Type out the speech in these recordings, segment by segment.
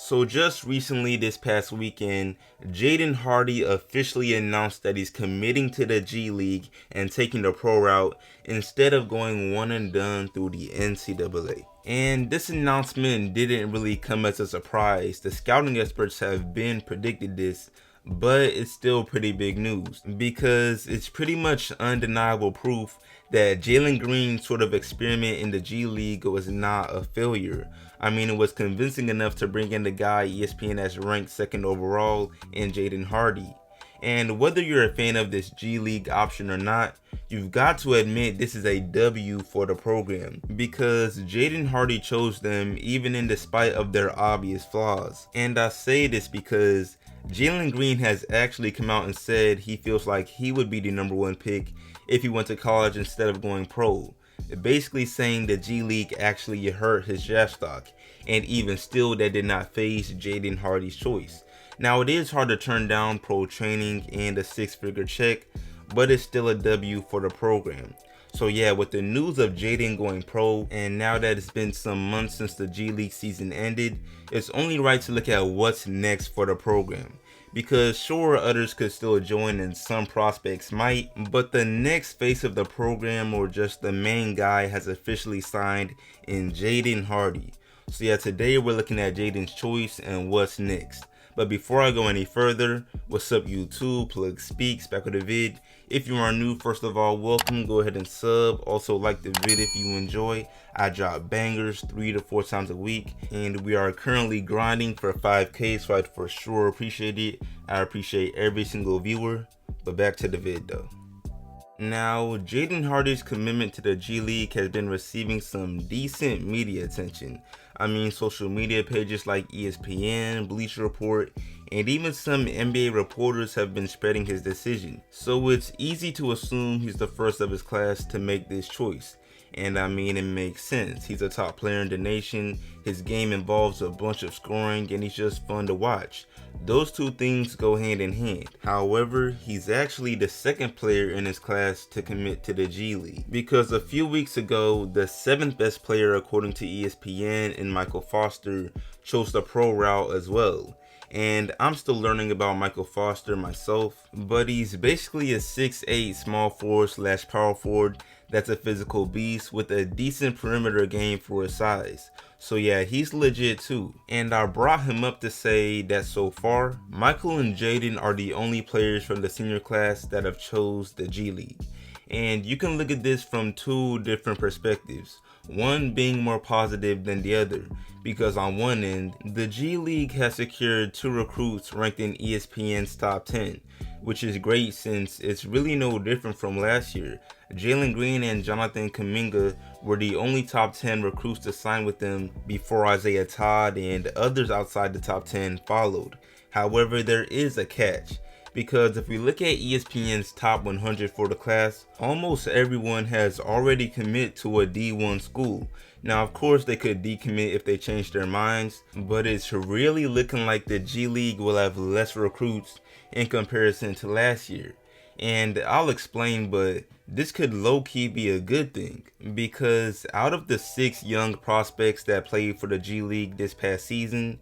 So just recently this past weekend, Jalen Hardy officially announced that he's committing to the G League and taking the pro route instead of going one and done through the NCAA. And this announcement didn't really come as a surprise. The scouting experts have been predicted this, but it's still pretty big news because it's pretty much undeniable proof that Jalen Green's sort of experiment in the G League was not a failure. I mean, it was convincing enough to bring in the guy ESPN has ranked second overall in Jalen Hardy. And whether you're a fan of this G League option or not, you've got to admit this is a W for the program because Jalen Hardy chose them even in despite of their obvious flaws. And I say this because Jalen Green has actually come out and said he feels like he would be the #1 pick if he went to college instead of going pro. Basically saying the G League actually hurt his draft stock, and even still that did not faze Jalen Hardy's choice. Now it is hard to turn down pro training and a 6-figure check, but it's still a W for the program. So yeah, with the news of Jaden going pro, and now that it's been some months since the G League season ended, it's only right to look at what's next for the program. Because sure, others could still join and some prospects might, but the next face of the program or just the main guy has officially signed in Jalen Hardy. So yeah, today we're looking at Jaden's choice and what's next. But before I go any further, what's up YouTube, Plug Speaks, back with the vid. If you are new, first of all, welcome, go ahead and sub. Also like the vid if you enjoy. I drop bangers 3 to 4 times a week, and we are currently grinding for 5K, so I'd for sure appreciate it. I appreciate every single viewer, but back to the vid though. Now, Jalen Hardy's commitment to the G League has been receiving some decent media attention. I mean, social media pages like ESPN, Bleacher Report, and even some NBA reporters have been spreading his decision. So it's easy to assume he's the first of his class to make this choice. And I mean, it makes sense. He's a top player in the nation, his game involves a bunch of scoring, and he's just fun to watch. Those two things go hand in hand. However, he's actually the second player in his class to commit to the G League. Because a few weeks ago, the 7th best player according to ESPN and Michael Foster chose the pro route as well. And I'm still learning about Michael Foster myself, but he's basically a 6'8" small forward / power forward that's a physical beast with a decent perimeter game for his size. So yeah, he's legit too. And I brought him up to say that so far, Michael and Jaden are the only players from the senior class that have chose the G League. And you can look at this from 2 different perspectives, one being more positive than the other, because on one end, the G League has secured 2 recruits ranked in ESPN's top 10, which is great since it's really no different from last year. Jalen Green and Jonathan Kuminga were the only top 10 recruits to sign with them before Isaiah Todd and others outside the top 10 followed. However, there is a catch, because if we look at ESPN's top 100 for the class, almost everyone has already committed to a D1 school. Now of course they could decommit if they change their minds, but it's really looking like the G League will have less recruits in comparison to last year. And I'll explain, but this could low-key be a good thing, because out of the 6 young prospects that played for the G League this past season,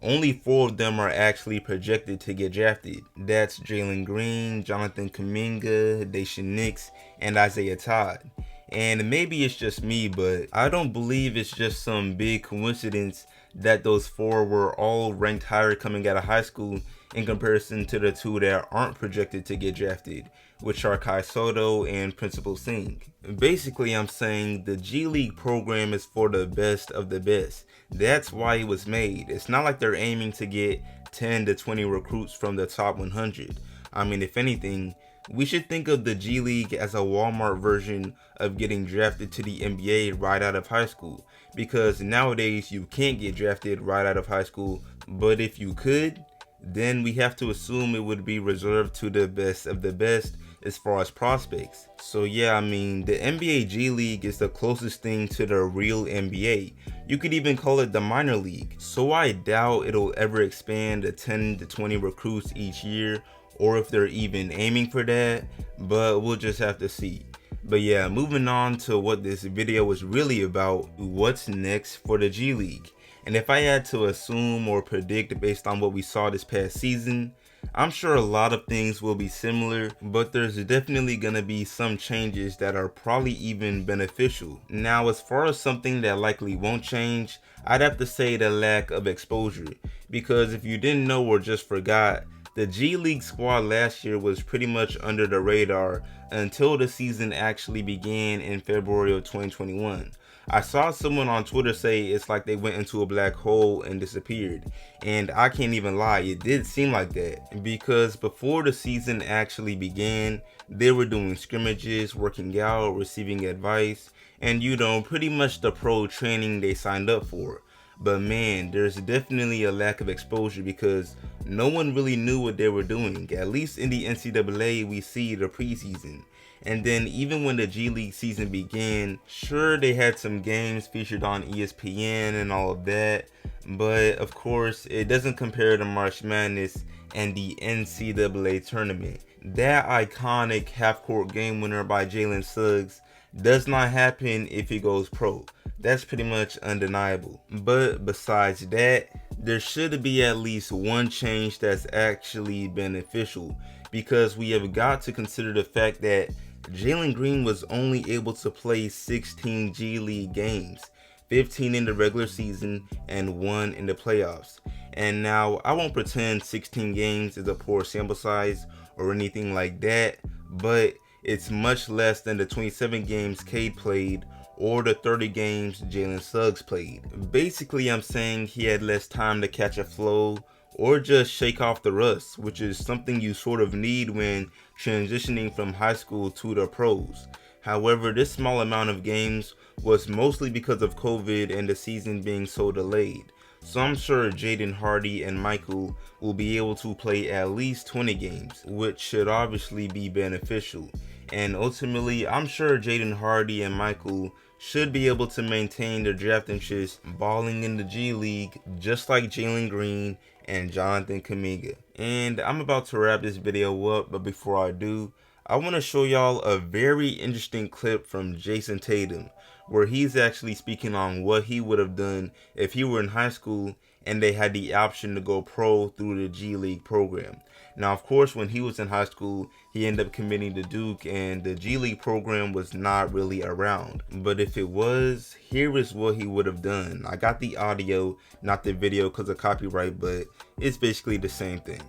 only 4 of them are actually projected to get drafted. That's Jalen Green, Jonathan Kuminga, Daishen Nix, and Isaiah Todd. And maybe it's just me, but I don't believe it's just some big coincidence that those 4 were all ranked higher coming out of high school in comparison to the 2 that aren't projected to get drafted, which are Kai Soto and Principal Singh. Basically, I'm saying the G League program is for the best of the best. That's why it was made. It's not like they're aiming to get 10 to 20 recruits from the top 100. I mean, if anything, we should think of the G League as a Walmart version of getting drafted to the NBA right out of high school. Because nowadays you can't get drafted right out of high school, but if you could, then we have to assume it would be reserved to the best of the best as far as prospects. So yeah, I mean, the NBA G League is the closest thing to the real NBA. You could even call it the minor league. So I doubt it'll ever expand to 10 to 20 recruits each year, or if they're even aiming for that, but we'll just have to see. But yeah, moving on to what this video was really about, what's next for the G League. And if I had to assume or predict based on what we saw this past season, I'm sure a lot of things will be similar, but there's definitely gonna be some changes that are probably even beneficial. Now, as far as something that likely won't change, I'd have to say the lack of exposure, because if you didn't know or just forgot, the G League squad last year was pretty much under the radar until the season actually began in February of 2021. I saw someone on Twitter say it's like they went into a black hole and disappeared, and I can't even lie, it did seem like that, because before the season actually began, they were doing scrimmages, working out, receiving advice, and pretty much the pro training they signed up for. But man, there's definitely a lack of exposure because no one really knew what they were doing. At least in the NCAA, we see the preseason. And then even when the G League season began, sure, they had some games featured on ESPN and all of that, but of course, it doesn't compare to March Madness and the NCAA tournament. That iconic half-court game winner by Jalen Suggs does not happen if he goes pro. That's pretty much undeniable. But besides that, there should be at least one change that's actually beneficial, because we have got to consider the fact that Jalen Green was only able to play 16 G League games, 15 in the regular season and 1 in the playoffs. And now, I won't pretend 16 games is a poor sample size or anything like that, but it's much less than the 27 games Cade played or the 30 games Jalen Suggs played. Basically, I'm saying he had less time to catch a flow or just shake off the rust, which is something you sort of need when transitioning from high school to the pros. However, this small amount of games was mostly because of COVID and the season being so delayed. So I'm sure Jalen Hardy and Michael will be able to play at least 20 games, which should obviously be beneficial. And ultimately, I'm sure Jalen Hardy and Michael should be able to maintain their draft interest balling in the G League, just like Jalen Green and Jonathan Kuminga. And I'm about to wrap this video up, but before I do, I want to show y'all a very interesting clip from Jason Tatum, where he's actually speaking on what he would have done if he were in high school and they had the option to go pro through the G League program. Now, of course, when he was in high school, he ended up committing to Duke and the G League program was not really around. But if it was, here is what he would have done. I got the audio, not the video because of copyright, but it's basically the same thing.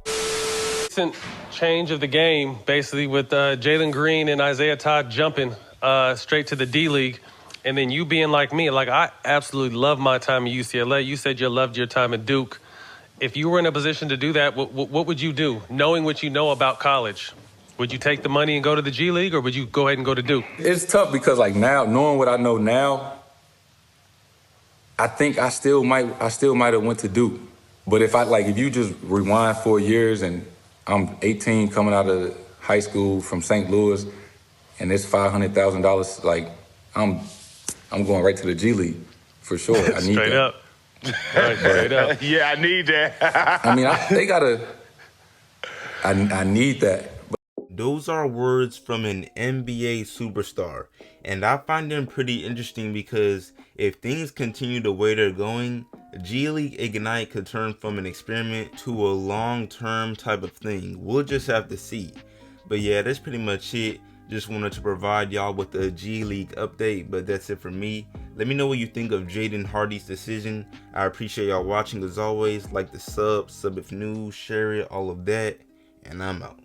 Recent change of the game, basically with Jalen Green and Isaiah Todd jumping straight to the D League. And then you being like me, like I absolutely love my time at UCLA. You said you loved your time at Duke. If you were in a position to do that, what would you do? Knowing what you know about college, would you take the money and go to the G League, or would you go ahead and go to Duke? It's tough because like now, knowing what I know now, I think I still might have went to Duke. But if you just rewind 4 years and I'm 18 coming out of high school from St. Louis and it's $500,000, like I'm going right to the G League for sure. I need Straight that. up. Right, straight up. Yeah, I need that. I mean, I need that. Those are words from an NBA superstar, and I find them pretty interesting because if things continue the way they're going, G League Ignite could turn from an experiment to a long-term type of thing. We'll just have to see. But yeah, that's pretty much it. Just wanted to provide y'all with a G League update, but that's it for me. Let me know what you think of Jalen Hardy's decision. I appreciate y'all watching as always. Like the sub if new, share it, all of that, and I'm out.